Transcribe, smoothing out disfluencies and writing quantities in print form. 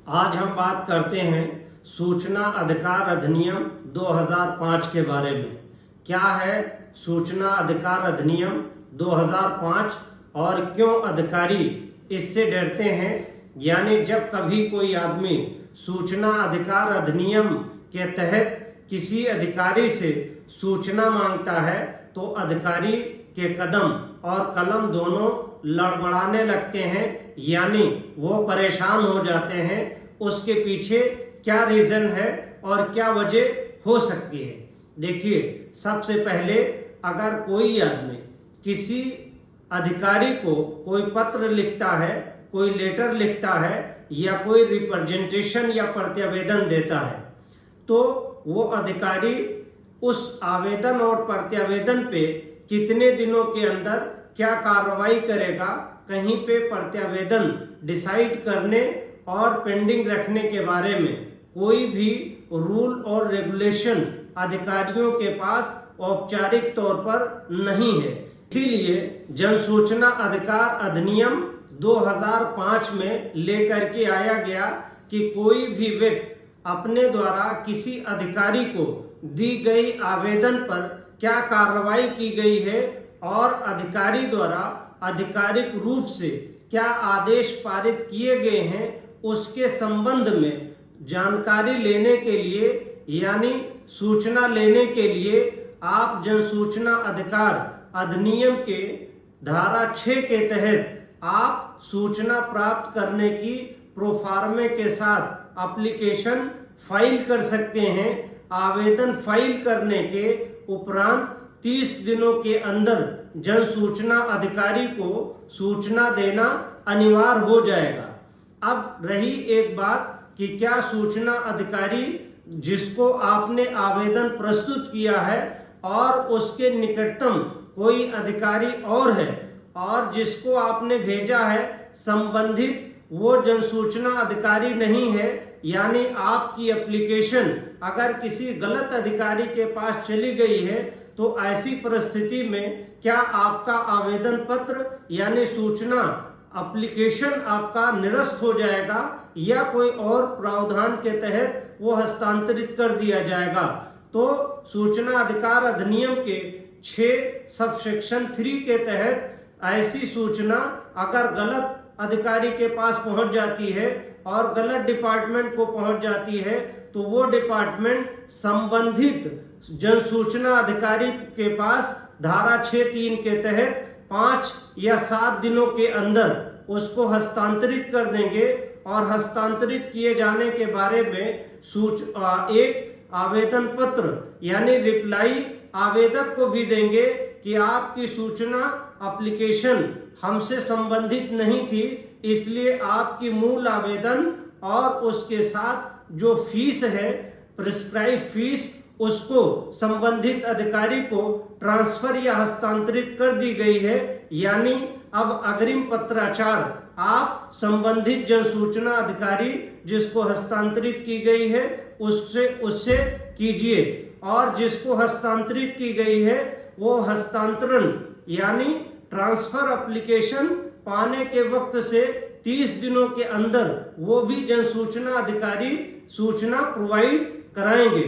आज हम बात करते हैं सूचना अधिकार अधिनियम 2005 के बारे में। क्या है सूचना अधिकार अधिनियम 2005 और क्यों अधिकारी इससे डरते हैं? यानी जब कभी कोई आदमी सूचना अधिकार अधिनियम के तहत किसी अधिकारी से सूचना मांगता है तो अधिकारी के कदम और कलम दोनों लड़बड़ाने लगते हैं, यानी वो परेशान हो जाते हैं। उसके पीछे क्या रीजन है और क्या वजह हो सकती है? देखिए, सबसे पहले अगर कोई आदमी किसी अधिकारी को कोई पत्र लिखता है, कोई लेटर लिखता है या कोई रिप्रेजेंटेशन या प्रत्यावेदन देता है, तो वो अधिकारी उस आवेदन और प्रत्यावेदन पे कितने दिनों के अंदर क्या कार्रवाई करेगा, कहीं पे प्रत्यावेदन डिसाइड करने और पेंडिंग रखने के बारे में कोई भी रूल और रेगुलेशन अधिकारियों के पास औपचारिक तौर पर नहीं है। इसीलिए जन सूचना अधिकार अधिनियम 2005 में लेकर के आया गया कि कोई भी व्यक्ति अपने द्वारा किसी अधिकारी को दी गई आवेदन पर क्या कार्रवाई की गई है और अधिकारी द्वारा आधिकारिक रूप से क्या आदेश पारित किए गए हैं, उसके संबंध में जानकारी लेने के लिए यानी सूचना लेने के लिए आप जन सूचना अधिकार अधिनियम के धारा 6 के तहत आप सूचना प्राप्त करने की प्रोफार्मे के साथ एप्लीकेशन फाइल कर सकते हैं। आवेदन फाइल करने के उपरांत 30 दिनों के अंदर जन सूचना अधिकारी को सूचना देना अनिवार्य हो जाएगा। अब रही एक बात कि क्या सूचना अधिकारी जिसको आपने आवेदन प्रस्तुत किया है और उसके निकटतम कोई अधिकारी और है और जिसको आपने भेजा है संबंधित वो जन सूचना अधिकारी नहीं है, यानी आपकी एप्लीकेशन अगर किसी गलत अधिकारी के पास चली गई है, तो ऐसी परिस्थिति में क्या आपका आवेदन पत्र यानी सूचना एप्लीकेशन आपका निरस्त हो जाएगा या कोई और प्रावधान के तहत वो हस्तांतरित कर दिया जाएगा? तो सूचना अधिकार अधिनियम के 6 सब सेक्शन 3 के तहत ऐसी सूचना अगर गलत अधिकारी के पास पहुंच जाती है और गलत डिपार्टमेंट को पहुंच जाती है, तो वो डिपार्टमेंट संबंधित जन सूचना अधिकारी के पास धारा 6(3) के तहत 5 या 7 दिनों के अंदर उसको हस्तांतरित कर देंगे और हस्तांतरित किए जाने के बारे में एक आवेदन पत्र यानी रिप्लाई आवेदक को भी देंगे कि आपकी सूचना एप्लीकेशन हमसे संबंधित नहीं थी, इसलिए आपकी मूल आवेदन और उसके साथ जो फीस है प्रिस्क्राइब फीस उसको संबंधित अधिकारी को ट्रांसफर या हस्तांतरित कर दी गई है। यानी अब अग्रिम पत्राचार आप संबंधित जन सूचना अधिकारी जिसको हस्तांतरित की गई है उससे कीजिए और जिसको हस्तांतरित की गई है वो हस्तांतरण यानी ट्रांसफर एप्लीकेशन पाने के वक्त से 30 दिनों के अंदर वो भी जन सूचना अधिकारी सूचना प्रोवाइड कराएंगे।